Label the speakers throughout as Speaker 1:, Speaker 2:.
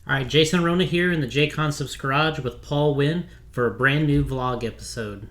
Speaker 1: All right, Jason Rona here in the JConcepts garage with Paul Wynn for a brand new vlog episode.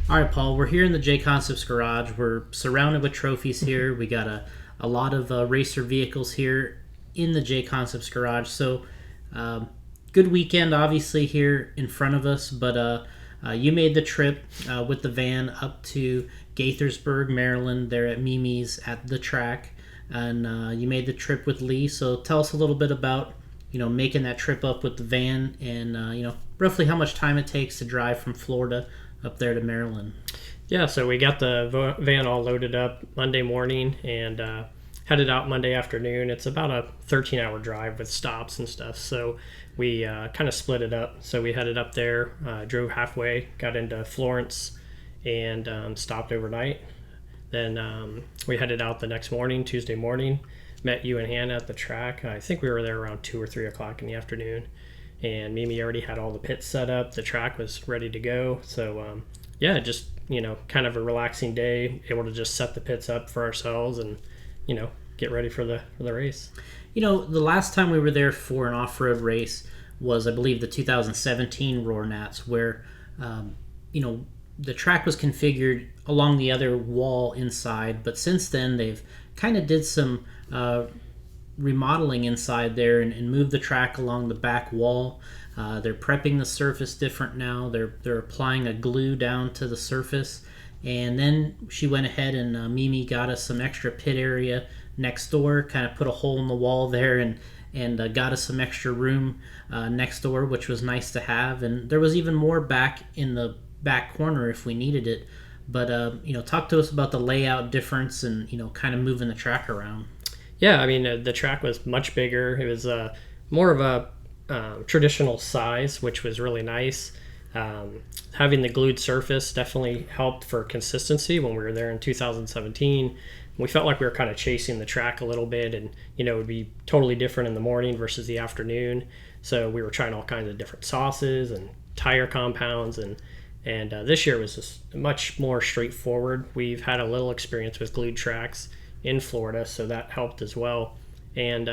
Speaker 1: All right, Paul, we're here in the JConcepts garage. We're surrounded with trophies here. We got a lot of racer vehicles here in the JConcepts garage. So, good weekend, obviously, here in front of us. But you made the trip with the van up to Gaithersburg, Maryland, there at Mimi's at the track. And you made the trip with Lee. So tell us a little bit about, making that trip up with the van and, roughly how much time it takes to drive from Florida up there to Maryland.
Speaker 2: Yeah, so we got the van all loaded up Monday morning and headed out Monday afternoon. It's about a 13-hour drive with stops and stuff. So we kind of split it up. So we headed up there, drove halfway, got into Florence, and stopped overnight. Then we headed out the next morning, Tuesday morning, met you and Hannah at the track. I think we were there around 2 or 3 o'clock in the afternoon. And Mimi already had all the pits set up. The track was ready to go. So, just, kind of a relaxing day, able to just set the pits up for ourselves and, get ready for the race.
Speaker 1: The last time we were there for an off-road race was, I believe, the 2017 Roar Nats, where, the track was configured along the other wall inside. But since then, they've kind of did some remodeling inside there and moved the track along the back wall. They're prepping the surface different now. They're applying a glue down to the surface, and then she went ahead and Mimi got us some extra pit area next door, kind of put a hole in the wall there and got us some extra room next door, which was nice to have. And there was even more back in the back corner if we needed it. But talk to us about the layout difference and kind of moving the track around.
Speaker 2: Yeah, I mean, the track was much bigger. It was more of a traditional size, which was really nice. Having the glued surface definitely helped for consistency when we were there in 2017. We felt like we were kind of chasing the track a little bit, and, it would be totally different in the morning versus the afternoon. So we were trying all kinds of different sauces and tire compounds, and this year was just much more straightforward. We've had a little experience with glued tracks in Florida, so that helped as well. And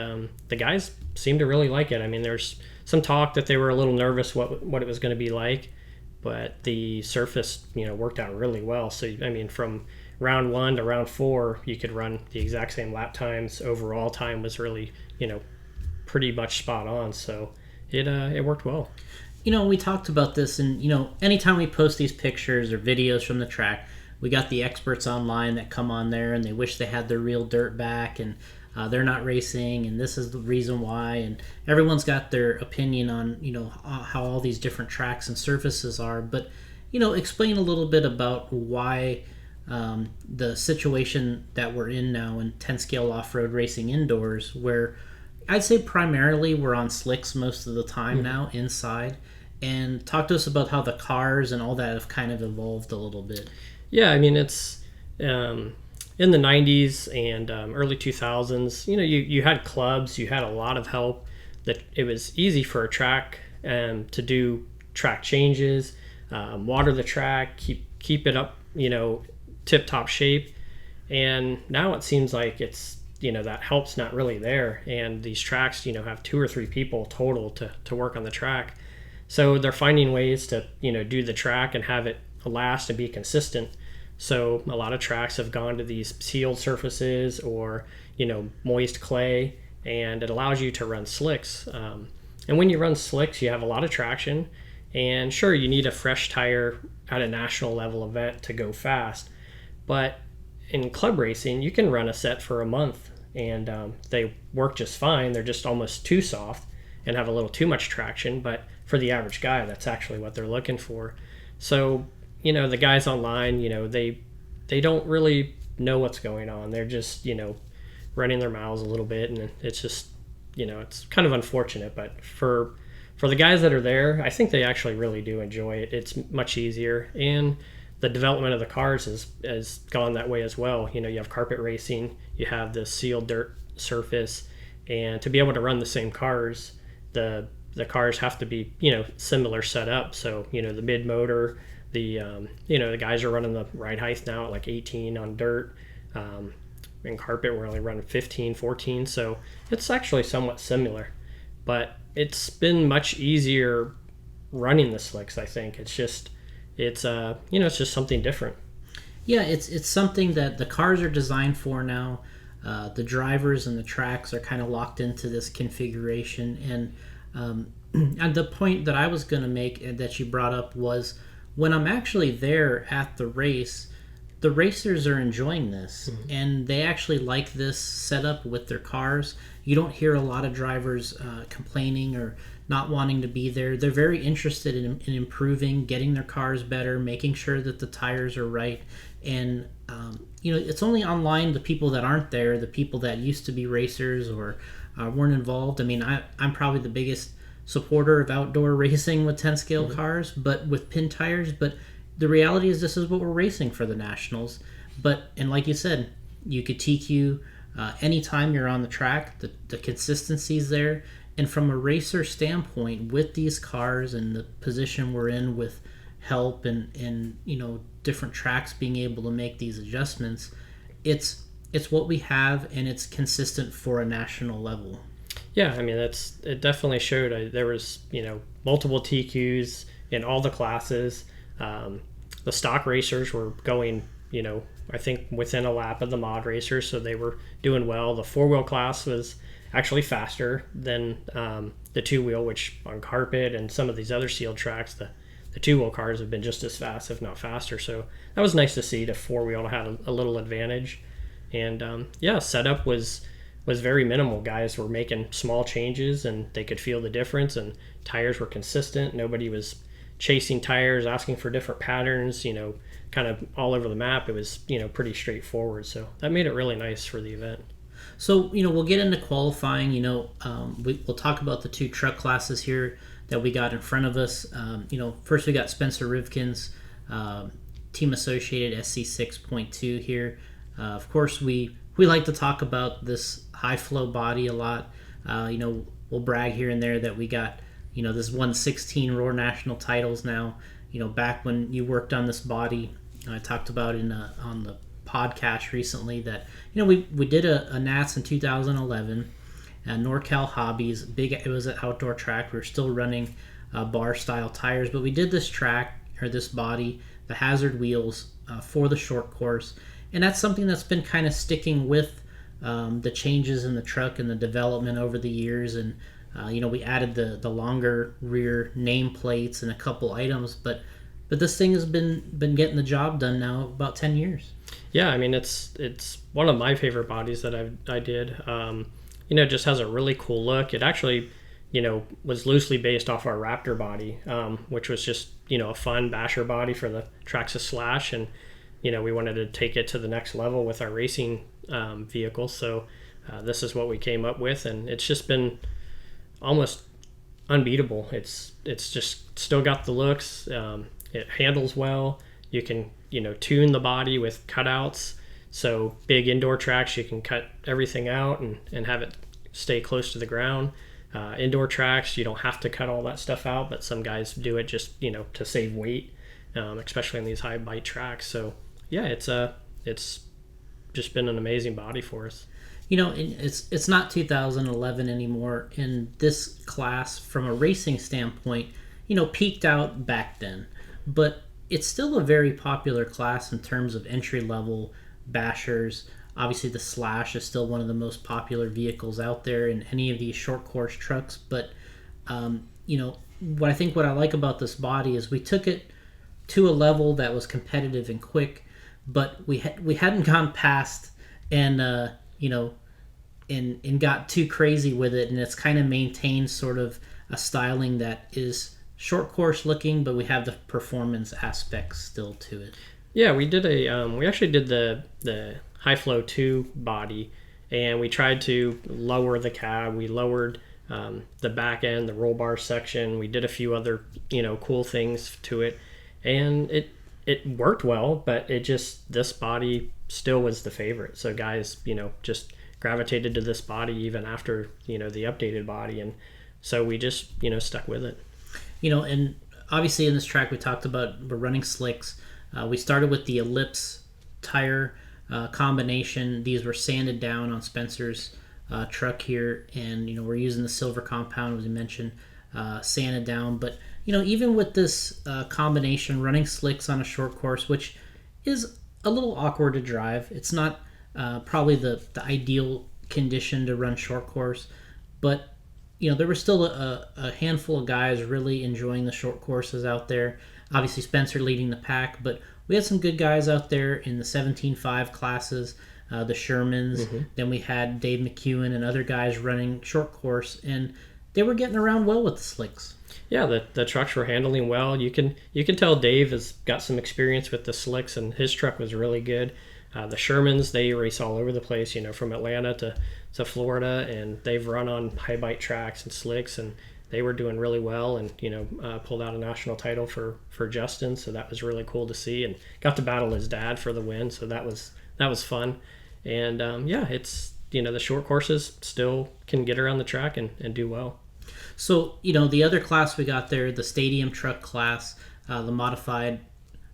Speaker 2: the guys seemed to really like it. I mean, there's some talk that they were a little nervous what it was going to be like, but the surface, worked out really well. So, I mean, from round 1 to round 4, you could run the exact same lap times. Overall time was really, pretty much spot on. So it worked well.
Speaker 1: We talked about this, and, anytime we post these pictures or videos from the track, we got the experts online that come on there and they wish they had their real dirt back, and they're not racing, and this is the reason why. And everyone's got their opinion on, how all these different tracks and surfaces are. But, explain a little bit about why the situation that we're in now in 10 scale off-road racing indoors, where I'd say primarily we're on slicks most of the time now inside. And talk to us about how the cars and all that have kind of evolved a little bit.
Speaker 2: Yeah, I mean, it's in the 90s and early 2000s, you had clubs, you had a lot of help, that it was easy for a track to do track changes, water the track, keep it up, tip-top shape. And now it seems like it's, that help's not really there. And these tracks, have 2 or 3 people total to work on the track. So they're finding ways to, do the track and have it last and be consistent. So a lot of tracks have gone to these sealed surfaces or, moist clay, and it allows you to run slicks. And when you run slicks, you have a lot of traction, and sure, you need a fresh tire at a national level event to go fast. But in club racing, you can run a set for a month and they work just fine. They're just almost too soft. and have a little too much traction, but for the average guy, that's actually what they're looking for. So, the guys online, they don't really know what's going on. They're just, running their mouths a little bit, and it's just, it's kind of unfortunate. But for the guys that are there, I think they actually really do enjoy it. It's much easier, and the development of the cars has gone that way as well. You have carpet racing, you have the sealed dirt surface, and to be able to run the same cars, the cars have to be similar setup. So the mid motor, the guys are running the ride height now at like 18 on dirt. In carpet, we're only running 15, 14, so it's actually somewhat similar. But it's been much easier running the slicks. I think it's just it's just something different.
Speaker 1: Yeah, it's something that the cars are designed for now. The drivers and the tracks are kind of locked into this configuration, and the point that I was going to make and that you brought up was when I'm actually there at the race, the racers are enjoying this, and they actually like this setup with their cars. You don't hear a lot of drivers complaining or not wanting to be there. They're very interested in improving, getting their cars better, making sure that the tires are right. And, it's only online the people that aren't there, the people that used to be racers or weren't involved. I mean, I'm probably the biggest supporter of outdoor racing with 10 scale cars, but with pin tires. But the reality is this is what we're racing for the Nationals. And like you said, you could TQ anytime you're on the track. The consistency's there. And from a racer standpoint, with these cars and the position we're in with help and different tracks being able to make these adjustments, it's what we have, and it's consistent for a national level.
Speaker 2: Yeah, I mean, it definitely showed. There was multiple TQs in all the classes. The stock racers were going, I think within a lap of the mod racers, so they were doing well. The 4-wheel class was actually faster than the 2-wheel, which on carpet and some of these other sealed tracks, the 2-wheel cars have been just as fast, if not faster. So that was nice to see the 4-wheel had a little advantage. And setup was very minimal. Guys were making small changes, and they could feel the difference, and tires were consistent. Nobody was chasing tires, asking for different patterns, kind of all over the map. It was, pretty straightforward. So that made it really nice for the event.
Speaker 1: So, we'll get into qualifying. We'll talk about the 2 truck classes here that we got in front of us. First we got Spencer Rivkin's Team Associated SC6.2 here. Of course, we like to talk about this high flow body a lot. We'll brag here and there that we got, this 116 Roar National titles now. Back when you worked on this body, I talked about on the podcast recently that we did a Nats in 2011, NorCal Hobbies. It was an outdoor track. We were still running bar style tires, but we did this track, or this body, the hazard wheels for the short course, and that's something that's been kind of sticking with the changes in the truck and the development over the years. And we added the longer rear nameplates and a couple items, but this thing has been getting the job done now about 10 years.
Speaker 2: Yeah, I mean, it's one of my favorite bodies that I did. It just has a really cool look. It actually, was loosely based off our Raptor body, which was just, a fun basher body for the Traxxas Slash. And, we wanted to take it to the next level with our racing vehicle. So this is what we came up with, and it's just been almost unbeatable. It's just still got the looks. It handles well. You can, tune the body with cutouts. So big indoor tracks, you can cut everything out and have it stay close to the ground. Indoor tracks, you don't have to cut all that stuff out, but some guys do it just, to save weight, especially in these high bite tracks. So yeah, it's just been an amazing body for us.
Speaker 1: It's not 2011 anymore, and this class, from a racing standpoint, peaked out back then. But it's still a very popular class in terms of entry-level bashers. Obviously, the Slash is still one of the most popular vehicles out there in any of these short course trucks. But, what I like about this body is we took it to a level that was competitive and quick, but we hadn't gone past and, and got too crazy with it, and it's kind of maintained sort of a styling that is short course looking, but we have the performance aspects still to it.
Speaker 2: Yeah, we did we actually did the High Flow 2 body, and we tried to lower the cab. We lowered the back end, the roll bar section. We did a few other, cool things to it, and it worked well, but this body still was the favorite. So guys, just gravitated to this body even after, the updated body. And so we just, stuck with it.
Speaker 1: And obviously in this track we talked about we're running slicks. We started with the Ellipse tire combination. These were sanded down on Spencer's truck here, and we're using the silver compound, as you mentioned, sanded down. But even with this combination, running slicks on a short course, which is a little awkward to drive, it's not probably the ideal condition to run short course, but there were still a handful of guys really enjoying the short courses out there. Obviously Spencer leading the pack, but we had some good guys out there in the 17.5 classes, the Shermans. Mm-hmm. Then we had Dave McEwen and other guys running short course, and they were getting around well with the slicks.
Speaker 2: Yeah, the trucks were handling well. You can tell Dave has got some experience with the slicks, and his truck was really good. The Shermans, they race all over the place, from Atlanta to Florida, and they've run on high bite tracks and slicks, and they were doing really well, and pulled out a national title for Justin, so that was really cool to see, and got to battle his dad for the win, so that was fun. And it's the short courses still can get around the track and do well.
Speaker 1: So the other class we got there, the stadium truck class, the modified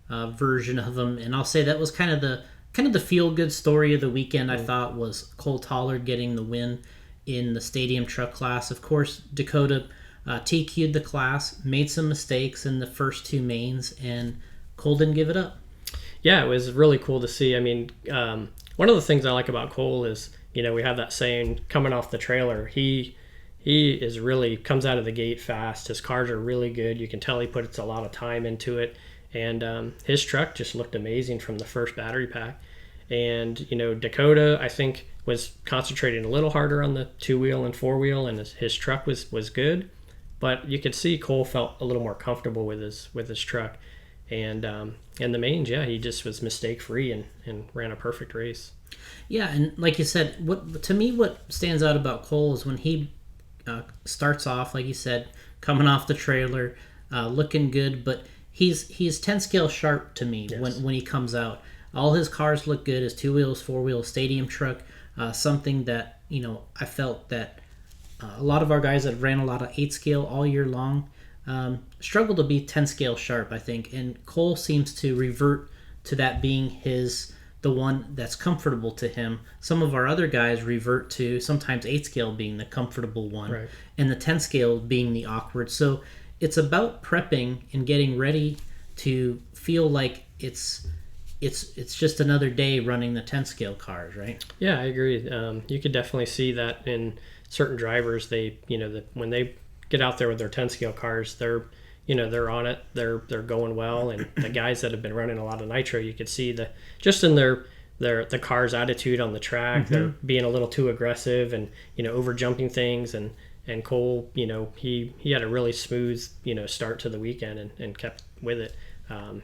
Speaker 1: version of them, and I'll say that was kind of the feel-good story of the weekend. I thought was Cole Tollard getting the win in the stadium truck class. Of course, Dakota TQ'd the class, made some mistakes in the first two mains, and Cole didn't give it up.
Speaker 2: Yeah, it was really cool to see. I mean, one of the things I like about Cole is, we have that saying, coming off the trailer, he is really comes out of the gate fast. His cars are really good. You can tell he puts a lot of time into it. And his truck just looked amazing from the first battery pack. And, Dakota, I think, was concentrating a little harder on the 2-wheel and 4-wheel, and his truck was good. But you could see Cole felt a little more comfortable with his truck. And in the mains, he just was mistake-free and ran a perfect race.
Speaker 1: Yeah, and like you said, what stands out about Cole is when he starts off, like you said, coming off the trailer, looking good, but he's 10 scale sharp to me. Yes. when he comes out. All his cars look good, his 2-wheels, 4-wheels, stadium truck, something that, I felt that a lot of our guys that ran a lot of 8 scale all year long struggle to be 10 scale sharp, I think. And Cole seems to revert to that being the one that's comfortable to him. Some of our other guys revert to sometimes 8 scale being the comfortable one, right, and the 10 scale being the awkward. So it's about prepping and getting ready to feel like it's just another day running the 10 scale cars, right?
Speaker 2: Yeah, I agree. You could definitely see that in certain drivers. They, when they get out there with their 10 scale cars, they're on it. They're going well. And the guys that have been running a lot of nitro, you could see just in the car's attitude on the track. Mm-hmm. They're being a little too aggressive and over jumping things. And Cole, he had a really smooth start to the weekend and kept with it.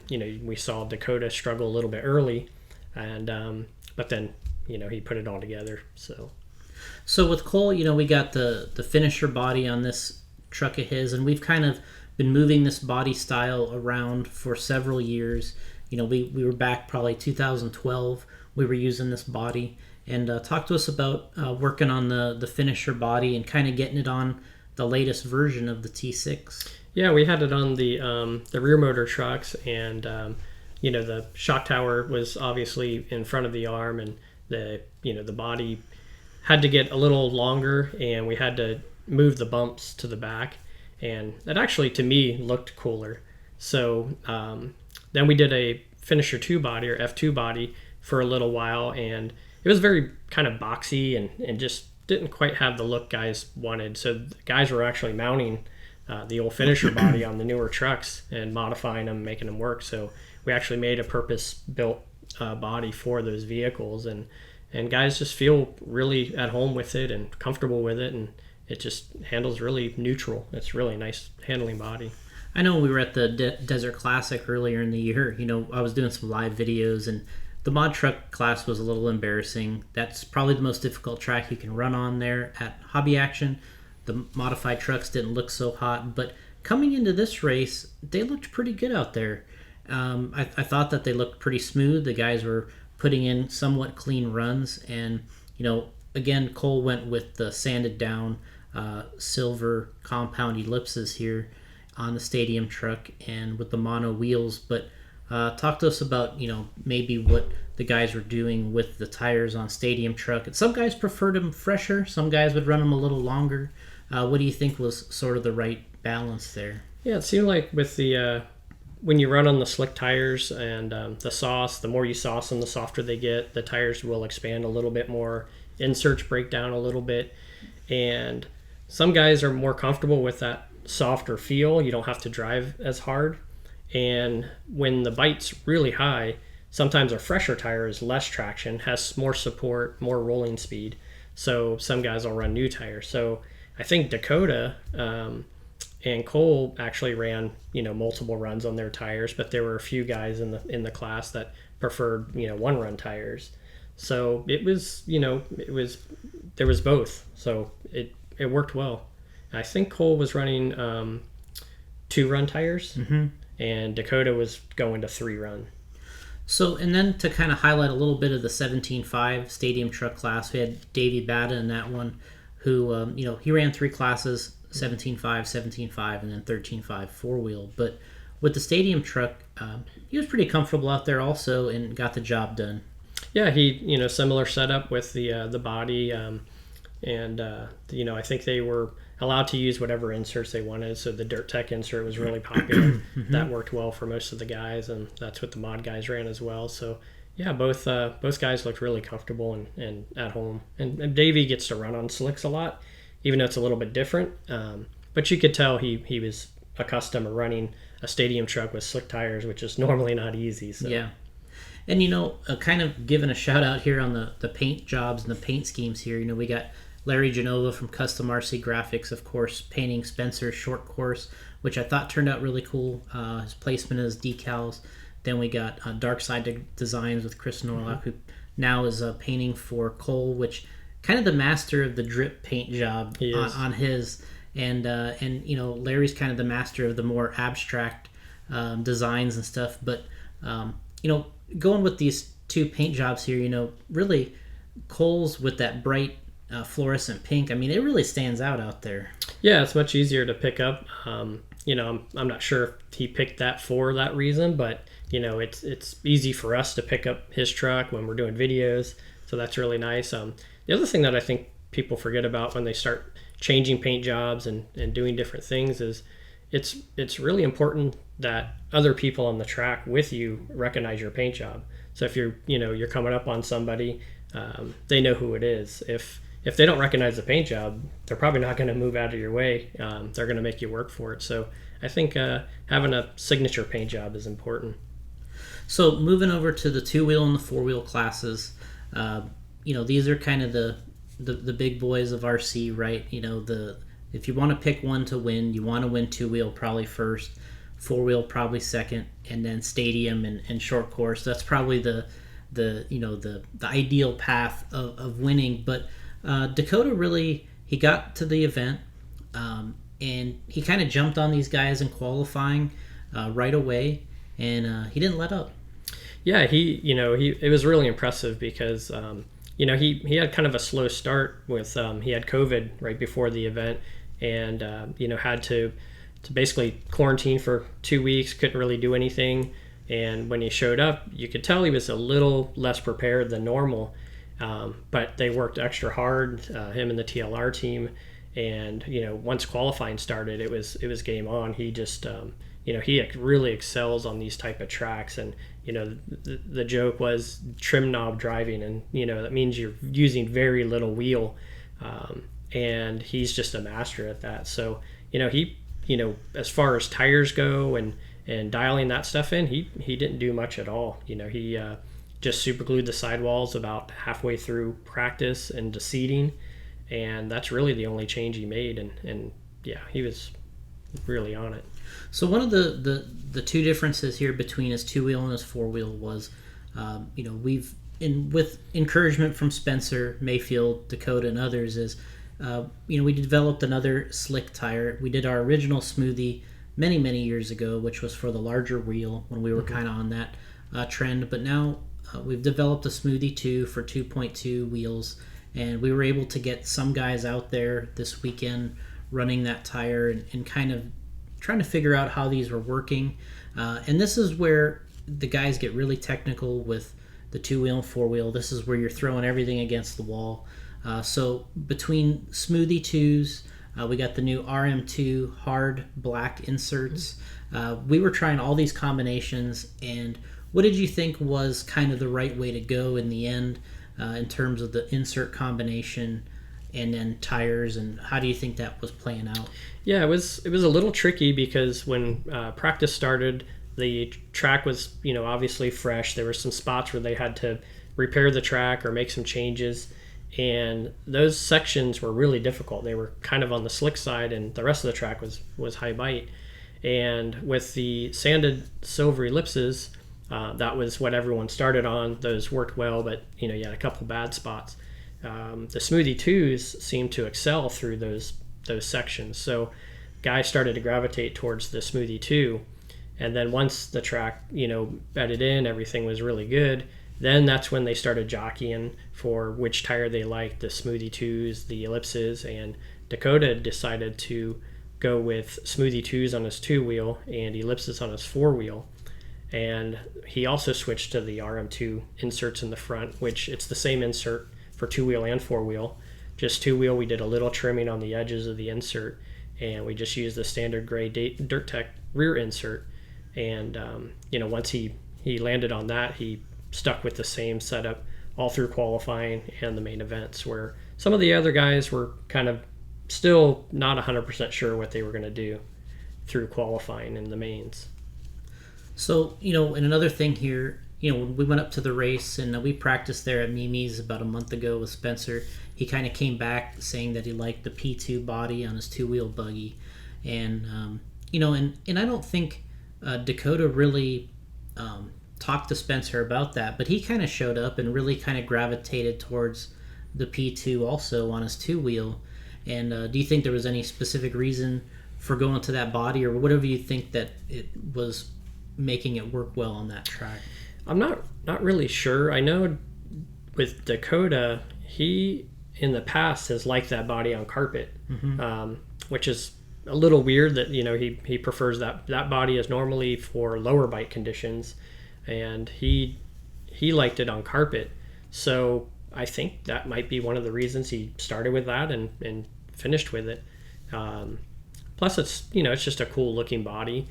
Speaker 2: We saw Dakota struggle a little bit early, and but then he put it all together. So
Speaker 1: with Cole, we got the finisher body on this truck of his, and we've kind of been moving this body style around for several years. We were back probably 2012. We were using this body, and talk to us about working on the finisher body and kind of getting it on the latest version of the T6.
Speaker 2: Yeah, we had it on the rear motor trucks, and the shock tower was obviously in front of the arm, and the body had to get a little longer, and we had to move the bumps to the back, and that actually to me looked cooler. So then we did a finisher 2 body or F2 body for a little while, and it was very kind of boxy and just didn't quite have the look guys wanted. So the guys were actually mounting the old finisher body on the newer trucks and modifying them, making them work. So we actually made a purpose-built body for those vehicles, and and guys just feel really at home with it and comfortable with it, and it just handles really neutral. It's really nice handling body.
Speaker 1: I know we were at the Desert Classic earlier in the year. I was doing some live videos, and the mod truck class was a little embarrassing. That's probably the most difficult track you can run on there at Hobby Action. The modified trucks didn't look so hot, but coming into this race, they looked pretty good out there. I thought that they looked pretty smooth. The guys were putting in somewhat clean runs, and again, Cole went with the sanded down silver compound ellipses here on the stadium truck and with the mono wheels. But talk to us about maybe what the guys were doing with the tires on stadium truck. And some guys preferred them fresher, some guys would run them a little longer. What do you think was sort of the right balance there?
Speaker 2: Yeah, it seemed like with the when you run on the slick tires and the sauce, the more you sauce them, the softer they get. The tires will expand a little bit more. Inserts break down a little bit. And some guys are more comfortable with that softer feel. You don't have to drive as hard. And when the bite's really high, sometimes a fresher tire is less traction, has more support, more rolling speed. So some guys will run new tires. So I think Dakota and Cole actually ran multiple runs on their tires, but there were a few guys in the class that preferred one run tires. So it was there was both, so it worked well. I think Cole was running 2-run tires, and Dakota was going to 3-run.
Speaker 1: So, and then to kind of highlight a little bit of the 17.5 stadium truck class, we had Davey Bada in that one, who he ran 3 classes: 17.5, 17.5, and then 13.5 4-wheel. But with the stadium truck, he was pretty comfortable out there also and got the job done.
Speaker 2: Yeah, he similar setup with the body, and I think they were allowed to use whatever inserts they wanted. So the Dirt Tech insert was really popular. That worked well for most of the guys, and that's what the mod guys ran as well. So yeah, both guys looked really comfortable and at home. And Davey gets to run on slicks a lot, even though it's a little bit different. But you could tell he was accustomed to running a stadium truck with slick tires, which is normally not easy. So.
Speaker 1: Yeah. And, kind of giving a shout out here on the paint jobs and the paint schemes here. We got Larry Genova from Custom RC Graphics, of course, painting Spencer's short course, which I thought turned out really cool. His placement as decals. Then we got Dark Side Designs with Chris Norlock, who now is painting for Cole, which kind of the master of the drip paint job on his. And Larry's kind of the master of the more abstract designs and stuff. But, going with these 2 paint jobs here, really Cole's with that bright fluorescent pink. I mean, it really stands out there.
Speaker 2: Yeah, it's much easier to pick up. I'm not sure if he picked that for that reason, but it's easy for us to pick up his truck when we're doing videos. So that's really nice. The other thing that I think people forget about when they start changing paint jobs and doing different things is it's really important that other people on the track with you recognize your paint job. So if you're coming up on somebody, they know who it is. If they don't recognize the paint job, they're probably not going to move out of your way. They're going to make you work for it. So I think having a signature paint job is important.
Speaker 1: So moving over to the 2-wheel and the 4-wheel classes, these are kind of the big boys of RC, right? If you want to pick one to win, you want to win 2-wheel probably first, 4-wheel probably second, and then stadium and short course. That's probably the ideal path of winning. But Dakota really, he got to the event, and he kind of jumped on these guys in qualifying right away, and he didn't let up.
Speaker 2: Yeah, it was really impressive because he had kind of a slow start with he had COVID right before the event, and had to basically quarantine for 2 weeks, couldn't really do anything. And when he showed up, you could tell he was a little less prepared than normal, but they worked extra hard, him and the TLR team. And once qualifying started, it was game on. He just he really excels on these type of tracks. And the joke was trim knob driving, and that means you're using very little wheel, and he's just a master at that. So he as far as tires go and dialing that stuff in, he didn't do much at all. He just super glued the sidewalls about halfway through practice and to seating, and that's really the only change he made. And yeah, he was really on it.
Speaker 1: So one of the two differences here between his 2-wheel and his 4-wheel was, we've with encouragement from Spencer, Mayfield, Dakota, and others is, we developed another slick tire. We did our original smoothie many years ago, which was for the larger wheel when we were kind of on that trend. But now we've developed a smoothie 2 for 2.2 wheels, and we were able to get some guys out there this weekend running that tire and kind of trying to figure out how these were working. And this is where the guys get really technical with the 2-wheel and 4-wheel. This is where you're throwing everything against the wall. So between Smoothie 2s, we got the new RM2 hard black inserts. We were trying all these combinations, and what did you think was kind of the right way to go in the end in terms of the insert combination and then tires, and how do you think that was playing out?
Speaker 2: Yeah, it was a little tricky because when practice started, the track was obviously fresh. There were some spots where they had to repair the track or make some changes, and those sections were really difficult. They were kind of on the slick side, and the rest of the track was high bite. And with the sanded silver ellipses, that was what everyone started on. Those worked well, but you had a couple bad spots. The Smoothie 2s seemed to excel through those sections. So guys started to gravitate towards the Smoothie 2. And then once the track, bedded in, everything was really good, then that's when they started jockeying for which tire they liked, the Smoothie 2s, the ellipses, and Dakota decided to go with Smoothie 2s on his 2-wheel and ellipses on his 4-wheel. And he also switched to the RM2 inserts in the front, which it's the same insert for 2-wheel and 4-wheel. Just 2-wheel, we did a little trimming on the edges of the insert, and we just used the standard gray Dirt Tech rear insert. And once he landed on that, he stuck with the same setup all through qualifying and the main events, where some of the other guys were kind of still not 100% sure what they were going to do through qualifying in the mains.
Speaker 1: So, and another thing here, when we went up to the race and we practiced there at Mimi's about a month ago with Spencer, he kind of came back saying that he liked the P2 body on his 2-wheel buggy. And, and I don't think Dakota really talked to Spencer about that, but he kind of showed up and really kind of gravitated towards the P2 also on his 2-wheel. And do you think there was any specific reason for going to that body, or whatever you think that it was making it work well on that track?
Speaker 2: I'm not really sure. I know with Dakota, he in the past has liked that body on carpet, which is a little weird that he prefers that body as normally for lower bite conditions, and he liked it on carpet. So I think that might be one of the reasons he started with that and finished with it. Plus it's it's just a cool looking body.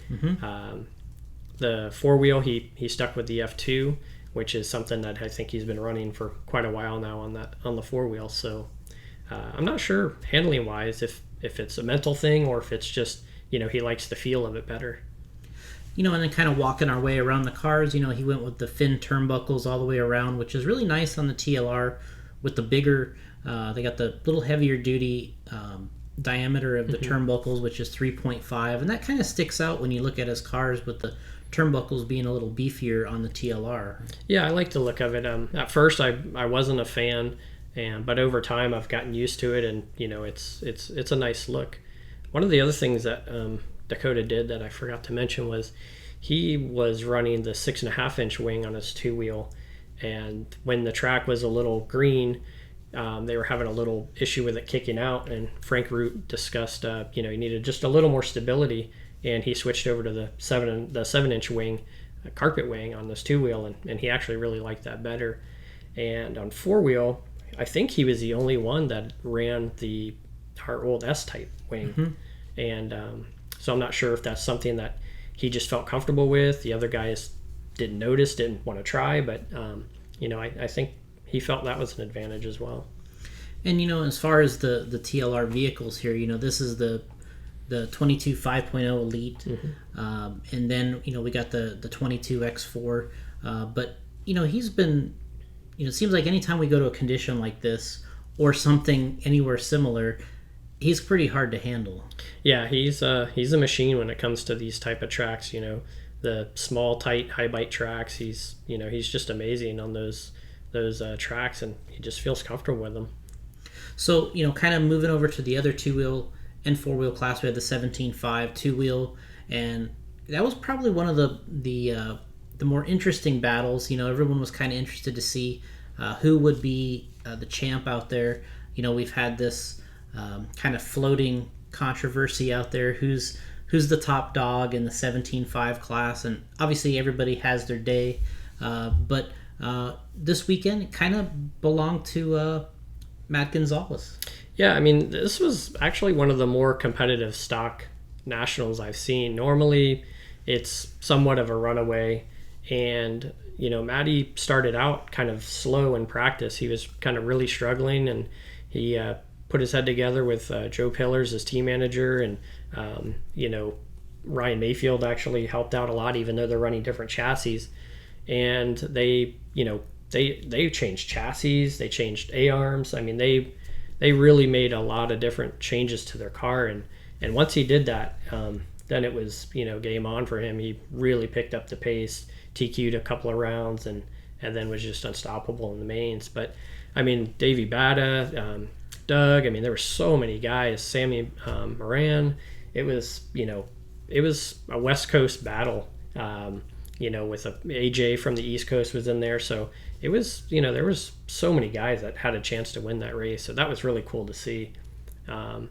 Speaker 2: The 4-wheel, he stuck with the F2, which is something that I think he's been running for quite a while now on the 4-wheel. So I'm not sure handling wise if it's a mental thing or if it's just he likes the feel of it better.
Speaker 1: And then kind of walking our way around the cars, he went with the fin turnbuckles all the way around, which is really nice on the TLR with the bigger, they got the little heavier duty diameter of the turnbuckles, which is 3.5, and that kind of sticks out when you look at his cars with the turnbuckles being a little beefier on the TLR.
Speaker 2: Yeah, I like the look of it. At first I wasn't a fan, but over time I've gotten used to it, and it's a nice look. One of the other things that Dakota did that I forgot to mention was he was running the 6.5-inch wing on his 2-wheel, and when the track was a little green, they were having a little issue with it kicking out, and Frank Root discussed he needed just a little more stability, and he switched over to the 7-inch wing, carpet wing on this 2-wheel, and he actually really liked that better. And on 4-wheel, I think he was the only one that ran our old S-type wing. And so I'm not sure if that's something that he just felt comfortable with. The other guys didn't want to try, but I think he felt that was an advantage as well.
Speaker 1: And as far as the TLR vehicles here, this is the 22 5.0 Elite, and then we got the 22 X4, but he's been, it seems like anytime we go to a condition like this or something anywhere similar, he's pretty hard to handle.
Speaker 2: Yeah, he's a machine when it comes to these type of tracks. The small, tight, high bite tracks. He's just amazing on those tracks, and he just feels comfortable with them.
Speaker 1: So kind of moving over to the other 2-wheel and 4-wheel class, we had the 17.5 2-wheel, and that was probably one of the more interesting battles. Everyone was kind of interested to see who would be the champ out there. We've had this kind of floating controversy out there. Who's the top dog in the 17.5 class? And obviously everybody has their day. But this weekend it kind of belonged to Matt Gonzalez.
Speaker 2: Yeah, I mean, this was actually one of the more competitive stock nationals I've seen. Normally it's somewhat of a runaway, and Matty started out kind of slow in practice. He was kind of really struggling, and he put his head together with Joe Pillars as team manager, and Ryan Mayfield actually helped out a lot, even though they're running different chassis. And they changed chassis, they changed A-arms. I mean, they really made a lot of different changes to their car, and once he did that, then it was game on for him. He really picked up the pace, TQ'd a couple of rounds, and then was just unstoppable in the mains. But I mean, Davey Bada, Doug, I mean, there were so many guys, Sammy Moran. It was a West Coast battle, with AJ from the East Coast was in there. So it was, there was so many guys that had a chance to win that race. So that was really cool to see. And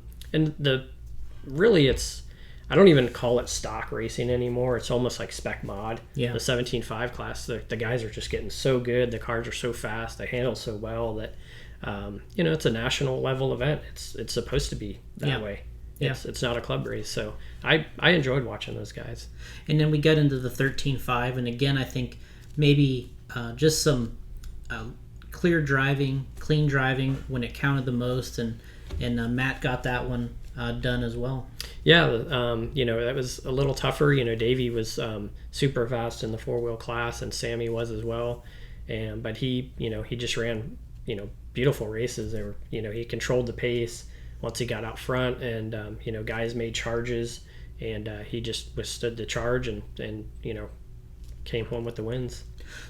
Speaker 2: I don't even call it stock racing anymore. It's almost like spec mod.
Speaker 1: Yeah.
Speaker 2: The 17.5 class, the guys are just getting so good. The cars are so fast. They handle so well that, it's a national level event. It's supposed to be that way.
Speaker 1: Yeah.
Speaker 2: It's not a club race. So I enjoyed watching those guys.
Speaker 1: And then we got into the 13.5, and again, I think maybe just some clean driving when it counted the most, and Matt got that one done as well.
Speaker 2: Yeah, that was a little tougher. Davey was super fast in the 4-wheel class, and Sammy was as well. But he just ran, beautiful races. They were, he controlled the pace once he got out front, and guys made charges, and he just withstood the charge and came home with the wins.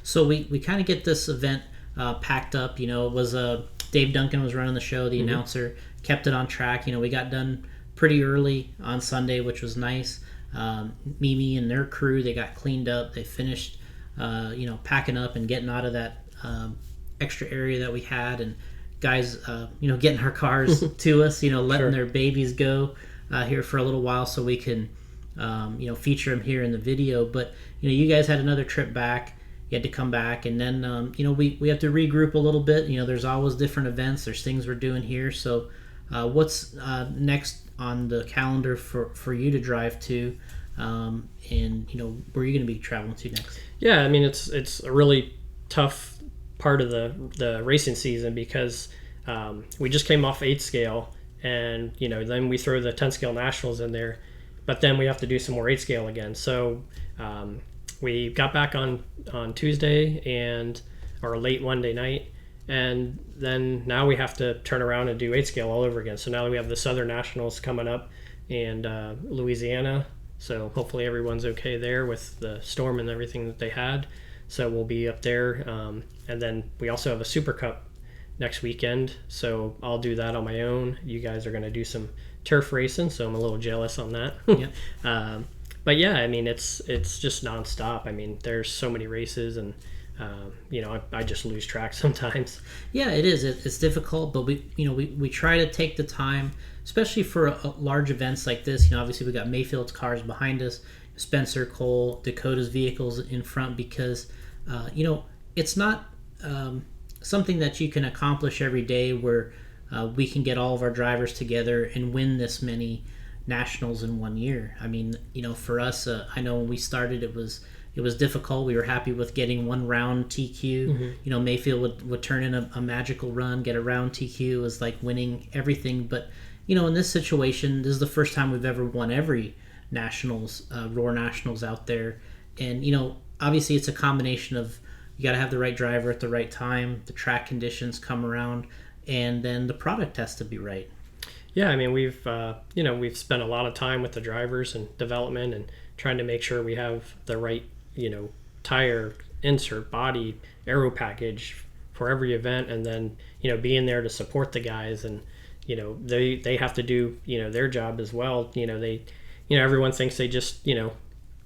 Speaker 1: So we kind of get this event packed up. It was Dave Duncan was running the show, the announcer, kept it on track. We got done pretty early on Sunday, which was nice. Mimi and their crew, they got cleaned up. They finished, packing up and getting out of that extra area that we had, and guys, getting our cars to us, letting their babies go here for a little while so we can, feature them here in the video. But, you guys had another trip back. You had to come back, and then, we have to regroup a little bit. There's always different events. There's things we're doing here. So what's next on the calendar for you to drive to, and where are you going to be traveling to next?
Speaker 2: Yeah, I mean, it's a really tough part of the racing season because we just came off 8 scale, and then we throw the 10 scale nationals in there, but then we have to do some more 8 scale again. So we got back on Tuesday or late Monday night, and then now we have to turn around and do 8 scale all over again. So now we have the Southern Nationals coming up and Louisiana. So hopefully everyone's okay there with the storm and everything that they had. So we'll be up there. And then we also have a Super Cup next weekend. So I'll do that on my own. You guys are going to do some turf racing, so I'm a little jealous on that.
Speaker 1: Yeah.
Speaker 2: But yeah, I mean, it's just nonstop. I mean, there's so many races, and I just lose track sometimes.
Speaker 1: Yeah, it is. It's difficult, but we try to take the time, especially for large events like this. Obviously we got Mayfield's cars behind us, Spencer, Cole, Dakota's vehicles in front, because it's not something that you can accomplish every day where we can get all of our drivers together and win this many nationals in one year. I mean, for us, I know when we started, it was difficult. We were happy with getting one round TQ.
Speaker 2: Mm-hmm.
Speaker 1: Mayfield would turn in a magical run, get a round TQ. It was like winning everything. But in this situation, this is the first time we've ever won every nationals, Roar Nationals out there. And obviously it's a combination of you got to have the right driver at the right time. The track conditions come around, and then the product has to be right.
Speaker 2: Yeah, I mean, we've spent a lot of time with the drivers and development and trying to make sure we have the right, tire, insert, body, aero package for every event, and then, being there to support the guys. And, they have to do, their job as well. Everyone thinks they just,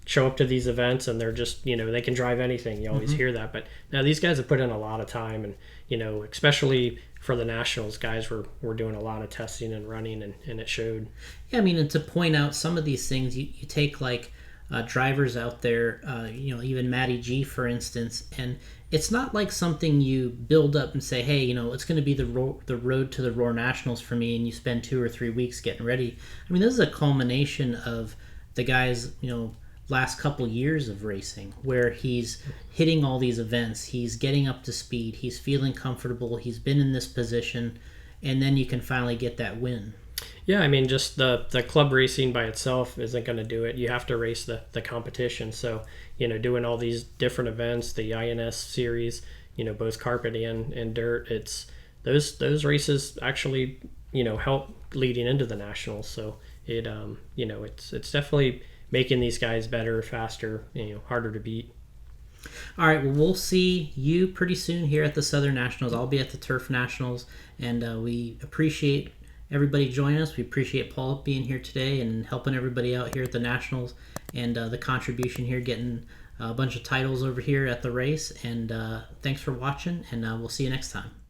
Speaker 2: show up to these events and they're just, they can drive anything. You always hear that. But now these guys have put in a lot of time, and, especially for the nationals, guys were doing a lot of testing and running, and it showed.
Speaker 1: Yeah, I mean, and to point out some of these things, you take like drivers out there, even Matty G, for instance, and it's not like something you build up and say, hey, it's going to be the road to the Roar Nationals for me, and you spend 2 or 3 weeks getting ready. I mean, this is a culmination of the guys, last couple years of racing, where he's hitting all these events, he's getting up to speed, he's feeling comfortable, he's been in this position, and then you can finally get that win.
Speaker 2: Yeah, I mean, just the club racing by itself isn't going to do it. You have to race the competition. So, doing all these different events, the INS series, both carpet and dirt, it's those races actually, help leading into the nationals. So it, it's definitely making these guys better, faster, harder to beat.
Speaker 1: All right, well, we'll see you pretty soon here at the Southern Nationals. I'll be at the Turf Nationals, and we appreciate everybody joining us. We appreciate Paul being here today and helping everybody out here at the Nationals, and the contribution here, getting a bunch of titles over here at the race. And thanks for watching, and we'll see you next time.